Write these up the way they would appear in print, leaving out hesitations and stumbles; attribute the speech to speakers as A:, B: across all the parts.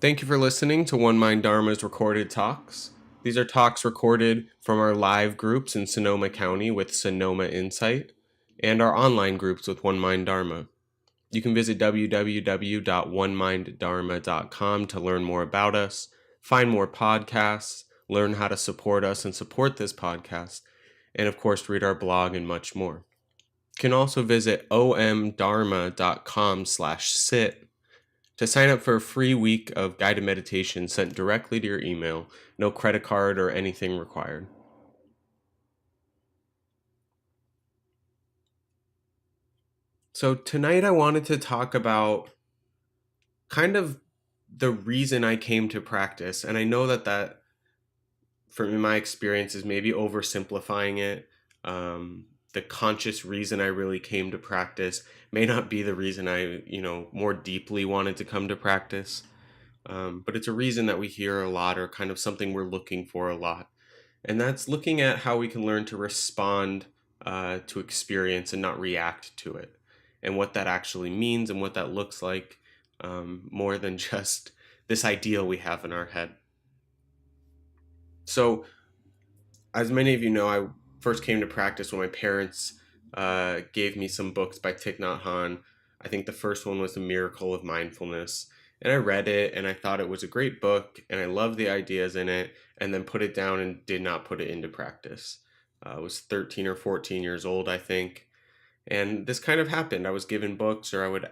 A: Thank you for listening to One Mind Dharma's recorded talks. These are talks recorded from our live groups in Sonoma County with Sonoma Insight and our online groups with One Mind Dharma. You can visit www.oneminddharma.com to learn more about us, find more podcasts, learn how to support us and support this podcast, and of course read our blog and much more. You can also visit omdharma.com/sit to sign up for a free week of guided meditation sent directly to your email, no credit card or anything required. So tonight I wanted to talk about kind of the reason I came to practice. And I know that from my experience is maybe oversimplifying it. The conscious reason I really came to practice may not be the reason I, more deeply wanted to come to practice. But it's a reason that we hear a lot, or kind of something we're looking for a lot. And that's looking at how we can learn to respond to experience and not react to it, and what that actually means and what that looks like, more than just this ideal we have in our head. So, as many of you know, I first came to practice when my parents gave me some books by Thich Nhat Hanh. I think the first one was The Miracle of Mindfulness. And I read it and I thought it was a great book and I loved the ideas in it, and then put it down and did not put it into practice. I was 13 or 14 years old, I think. And this kind of happened. I was given books, or I would,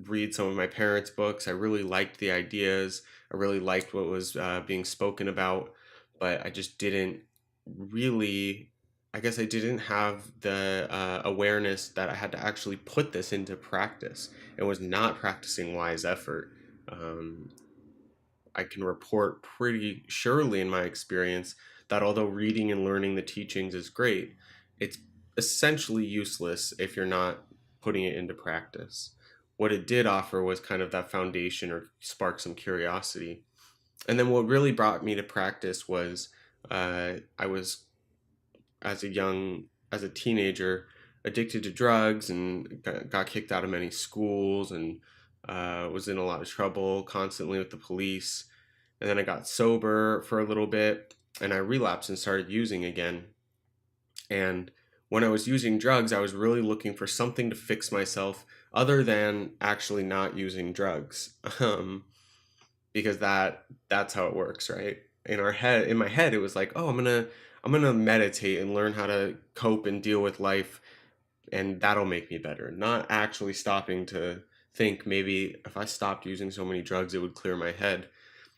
A: read some of my parents' books. I really liked the ideas. I really liked what was being spoken about, but I just didn't really, I guess I didn't have the awareness that I had to actually put this into practice. It was not practicing wise effort. Um, I can report pretty surely in my experience that although reading and learning the teachings is great, it's essentially useless if you're not putting it into practice. What it did offer was kind of that foundation, or spark some curiosity. And then what really brought me to practice was I was, as a teenager, addicted to drugs and got kicked out of many schools, and was in a lot of trouble constantly with the police. And then I got sober for a little bit and I relapsed and started using again. And when I was using drugs, I was really looking for something to fix myself other than actually not using drugs. Because that's how it works, right? In my head, it was like, oh, I'm gonna meditate and learn how to cope and deal with life, and that'll make me better. Not actually stopping to think maybe if I stopped using so many drugs, it would clear my head.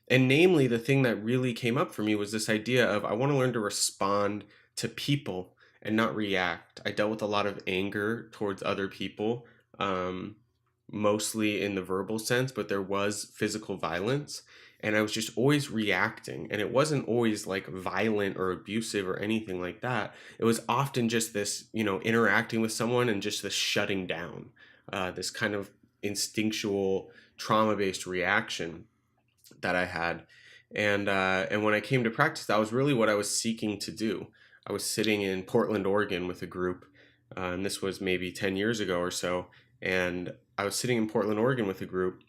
A: And namely, the thing that really came up for me was this idea of I want to learn to respond to people and not react. I dealt with a lot of anger towards other people, mostly in the verbal sense, but there was physical violence. And I was just always reacting. And it wasn't always like violent or abusive or anything like that. It was often just this, interacting with someone and just this shutting down, this kind of instinctual trauma based reaction that I had. And when I came to practice, that was really what I was seeking to do. I was sitting in Portland, Oregon with a group, and this was maybe 10 years ago or so. And I was sitting in Portland, Oregon with a group,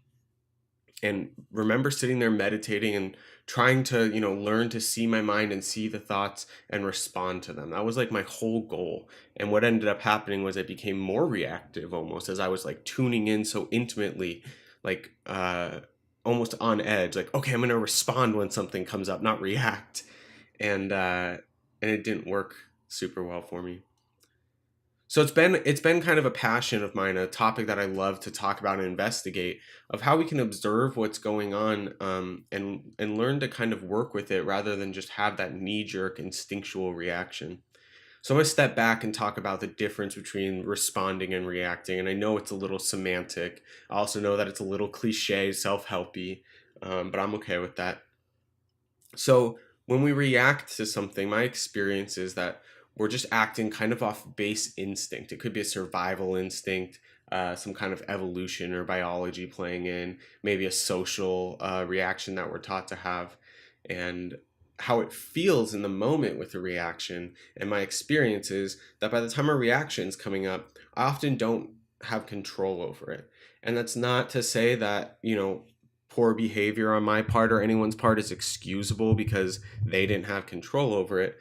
A: and remember sitting there meditating and trying to, learn to see my mind and see the thoughts and respond to them. That was like my whole goal. And what ended up happening was I became more reactive, almost as I was like tuning in so intimately, like almost on edge, like, okay, I'm going to respond when something comes up, not react. And it didn't work super well for me. So it's been kind of a passion of mine, a topic that I love to talk about and investigate, of how we can observe what's going on, and learn to kind of work with it rather than just have that knee-jerk instinctual reaction. So I'm going to step back and talk about the difference between responding and reacting. And I know it's a little semantic. I also know that it's a little cliche, self-helpy, but I'm okay with that. So when we react to something, my experience is that we're just acting kind of off base instinct. It could be a survival instinct, some kind of evolution or biology playing in, maybe a social reaction that we're taught to have. And how it feels in the moment with the reaction, and my experience is that by the time a reaction is coming up, I often don't have control over it. And that's not to say that, poor behavior on my part or anyone's part is excusable because they didn't have control over it.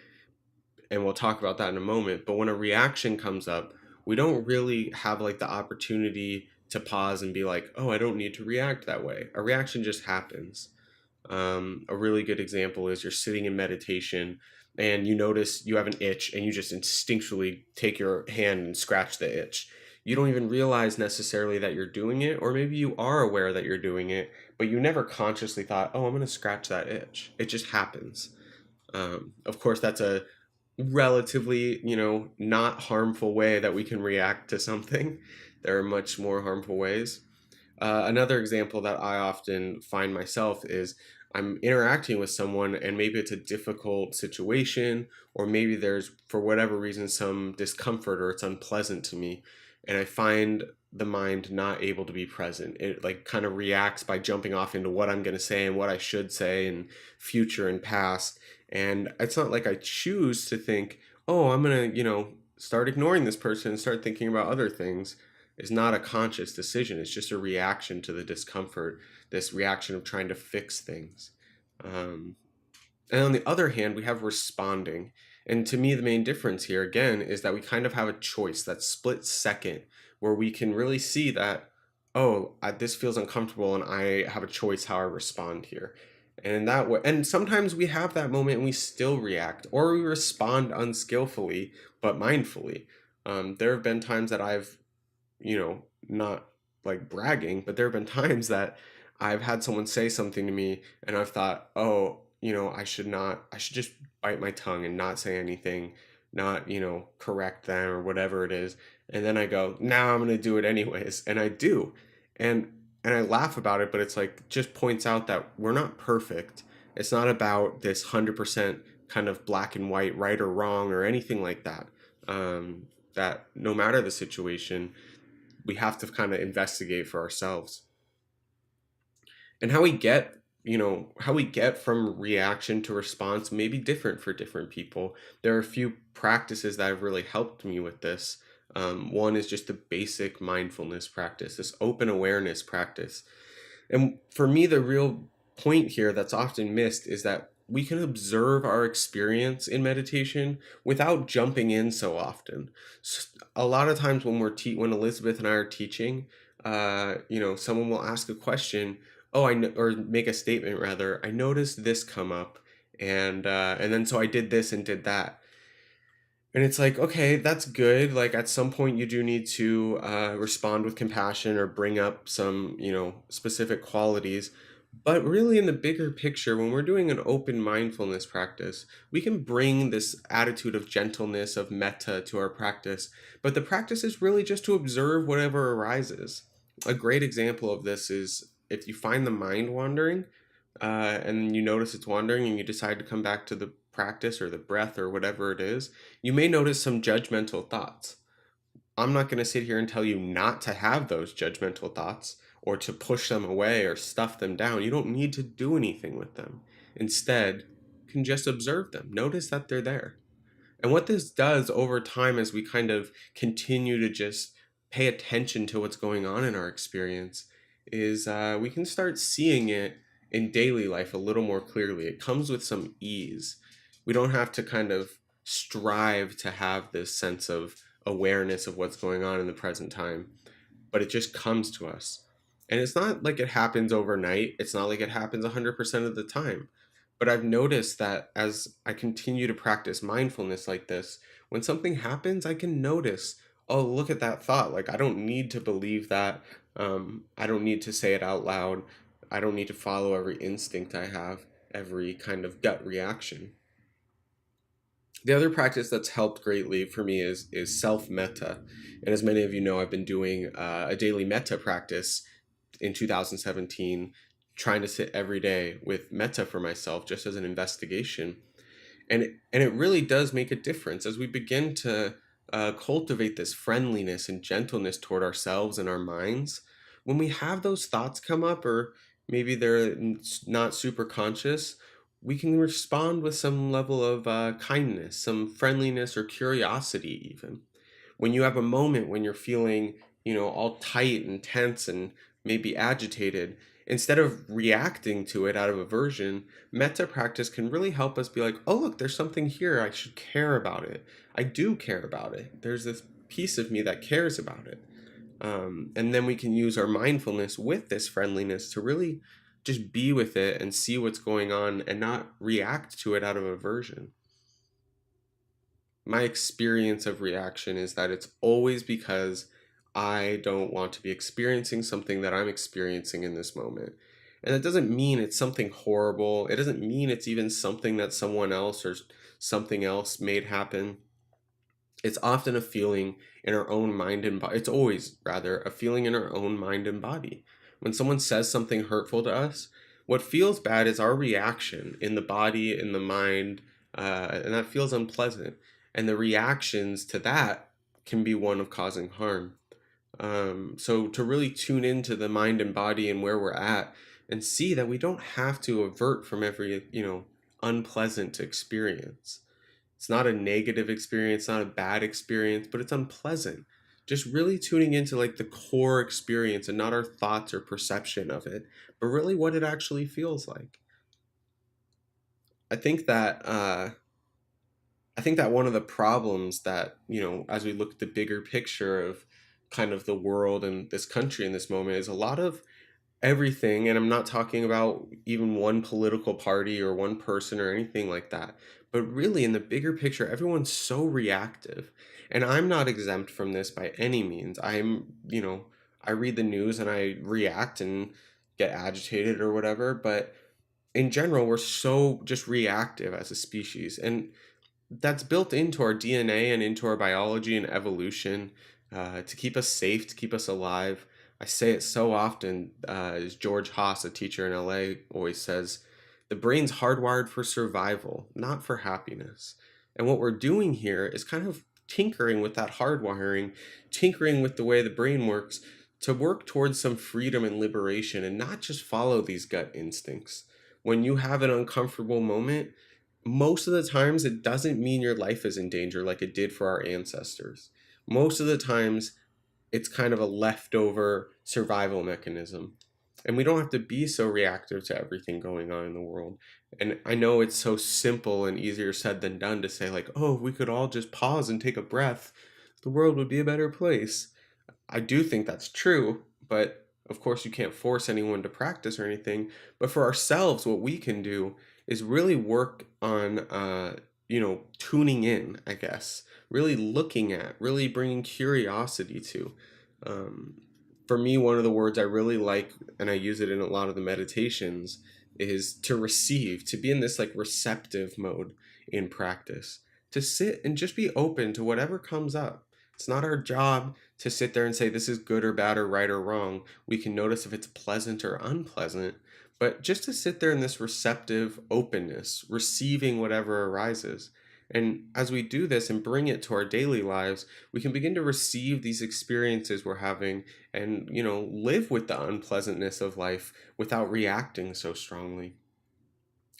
A: And we'll talk about that in a moment. But when a reaction comes up, we don't really have like the opportunity to pause and be like, oh, I don't need to react that way. A reaction just happens. A really good example is you're sitting in meditation and you notice you have an itch and you just instinctually take your hand and scratch the itch. You don't even realize necessarily that you're doing it, or maybe you are aware that you're doing it, but you never consciously thought, oh, I'm going to scratch that itch. It just happens. Of course, that's a relatively, not harmful way that we can react to something. There are much more harmful ways. Another example that I often find myself is I'm interacting with someone and maybe it's a difficult situation, or maybe there's, for whatever reason, some discomfort or it's unpleasant to me. And I find the mind not able to be present. It like kind of reacts by jumping off into what I'm going to say and what I should say and future and past. And it's not like I choose to think, oh, I'm going to, start ignoring this person and start thinking about other things. Is not a conscious decision. It's just a reaction to the discomfort, this reaction of trying to fix things. Um, and on the other hand, we have responding. And to me, the main difference here, again, is that we kind of have a choice, that split second, where we can really see that, oh, this feels uncomfortable and I have a choice how I respond here. And in that way, and sometimes we have that moment and we still react, or we respond unskillfully, but mindfully. There have been times that I've not like bragging, but there have been times that I've had someone say something to me and I've thought, oh, I should just bite my tongue and not say anything, not, correct them or whatever it is. And then I go, now I'm going to do it anyways. And I do. And, and I laugh about it, but it's like, just points out that we're not perfect. It's not about this 100% kind of black and white, right or wrong or anything like that. That no matter the situation, we have to kind of investigate for ourselves. And how we get from reaction to response may be different for different people. There are a few practices that have really helped me with this. One is just the basic mindfulness practice, this open awareness practice. And for me, the real point here that's often missed is that we can observe our experience in meditation without jumping in so often. A lot of times when when Elizabeth and I are teaching, someone will ask a question, oh, or make a statement rather. I noticed this come up, and then so I did this and did that. And it's like, okay, that's good. Like at some point, you do need to respond with compassion or bring up some, specific qualities. But really, in the bigger picture, when we're doing an open mindfulness practice, we can bring this attitude of gentleness, of metta to our practice. But the practice is really just to observe whatever arises. A great example of this is if you find the mind wandering, and you notice it's wandering and you decide to come back to the practice or the breath or whatever it is, you may notice some judgmental thoughts. I'm not going to sit here and tell you not to have those judgmental thoughts or to push them away or stuff them down. You don't need to do anything with them. Instead, you can just observe them. Notice that they're there. And what this does over time as we kind of continue to just pay attention to what's going on in our experience is we can start seeing it in daily life a little more clearly. It comes with some ease. We don't have to kind of strive to have this sense of awareness of what's going on in the present time, but it just comes to us. And it's not like it happens overnight. It's not like it happens 100% of the time. But I've noticed that as I continue to practice mindfulness like this, when something happens, I can notice, oh, look at that thought. Like, I don't need to believe that. I don't need to say it out loud. I don't need to follow every instinct I have, every kind of gut reaction. The other practice that's helped greatly for me is self metta, and as many of you know, I've been doing a daily metta practice in 2017, trying to sit every day with metta for myself, just as an investigation, and it really does make a difference as we begin to cultivate this friendliness and gentleness toward ourselves and our minds. When we have those thoughts come up, or maybe they're not super conscious, we can respond with some level of kindness, some friendliness or curiosity, even. When you have a moment when you're feeling, all tight and tense and maybe agitated, Instead of reacting to it out of aversion, metta practice can really help us be like, oh, look, there's something here. I should care about it. I do care about it. There's this piece of me that cares about it. And then we can use our mindfulness with this friendliness to really just be with it and see what's going on and not react to it out of aversion. My experience of reaction is that it's always because I don't want to be experiencing something that I'm experiencing in this moment. And that doesn't mean it's something horrible. It doesn't mean it's even something that someone else or something else made happen. It's often a feeling in our own mind and body. It's always, rather, a feeling in our own mind and body. When someone says something hurtful to us, what feels bad is our reaction in the body, in the mind, and that feels unpleasant. And the reactions to that can be one of causing harm. So to really tune into the mind and body and where we're at and see that we don't have to avert from every, unpleasant experience. It's not a negative experience, not a bad experience, but it's unpleasant. Just really tuning into like the core experience and not our thoughts or perception of it, but really what it actually feels like. I think that one of the problems that, as we look at the bigger picture of kind of the world and this country in this moment is a lot of everything, and I'm not talking about even one political party or one person or anything like that, but really in the bigger picture, everyone's so reactive. And I'm not exempt from this by any means. I read the news and I react and get agitated or whatever, but in general, we're so just reactive as a species. And that's built into our DNA and into our biology and evolution to keep us safe, to keep us alive. I say it so often, as George Haas, a teacher in LA, always says, the brain's hardwired for survival, not for happiness. And what we're doing here is kind of tinkering with that hardwiring, tinkering with the way the brain works to work towards some freedom and liberation and not just follow these gut instincts. When you have an uncomfortable moment, most of the times it doesn't mean your life is in danger like it did for our ancestors. Most of the times it's kind of a leftover survival mechanism. And we don't have to be so reactive to everything going on in the world. And I know it's so simple and easier said than done to say, like, oh, if we could all just pause and take a breath, the world would be a better place. I do think that's true, but of course you can't force anyone to practice or anything. But for ourselves, what we can do is really work on, tuning in, I guess, really looking at, really bringing curiosity to. Um, for me, one of the words I really like, and I use it in a lot of the meditations, is to receive, to be in this like receptive mode in practice, to sit and just be open to whatever comes up. It's not our job to sit there and say this is good or bad or right or wrong. We can notice if it's pleasant or unpleasant, but just to sit there in this receptive openness, receiving whatever arises. And as we do this and bring it to our daily lives, we can begin to receive these experiences we're having and, live with the unpleasantness of life without reacting so strongly.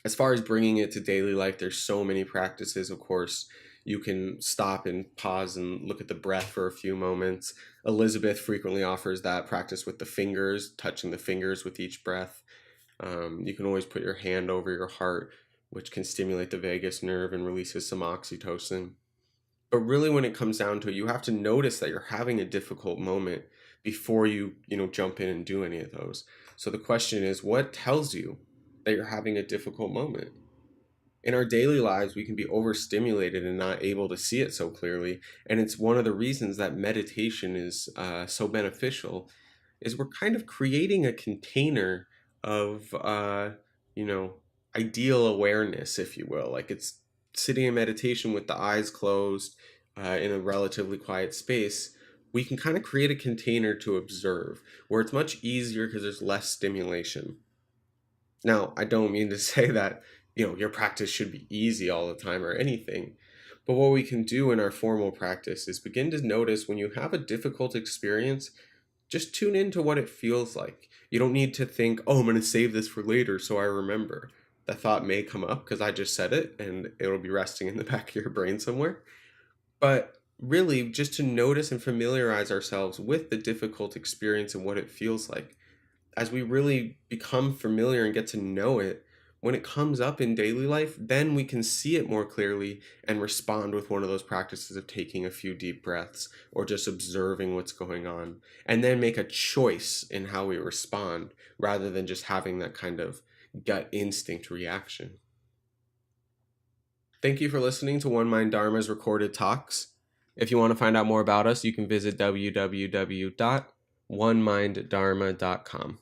A: As far as bringing it to daily life, there's so many practices, of course. You can stop and pause and look at the breath for a few moments. Elizabeth frequently offers that practice with the fingers, touching the fingers with each breath. You can always put your hand over your heart, which can stimulate the vagus nerve and releases some oxytocin. But really, when it comes down to it, you have to notice that you're having a difficult moment before you, jump in and do any of those. So the question is, what tells you that you're having a difficult moment? In our daily lives, we can be overstimulated and not able to see it so clearly. And it's one of the reasons that meditation is so beneficial, is we're kind of creating a container of, ideal awareness, if you will. Like it's sitting in meditation with the eyes closed in a relatively quiet space. We can kind of create a container to observe where it's much easier because there's less stimulation. Now, I don't mean to say that, your practice should be easy all the time or anything. But what we can do in our formal practice is begin to notice when you have a difficult experience, just tune into what it feels like. You don't need to think, oh, I'm going to save this for later so I remember. That thought may come up because I just said it and it'll be resting in the back of your brain somewhere. But really, just to notice and familiarize ourselves with the difficult experience and what it feels like. as we really become familiar and get to know it, when it comes up in daily life, then we can see it more clearly and respond with one of those practices of taking a few deep breaths or just observing what's going on, and then make a choice in how we respond rather than just having that kind of gut instinct reaction. Thank you for listening to One Mind Dharma's recorded talks. If you want to find out more about us, you can visit www.oneminddharma.com.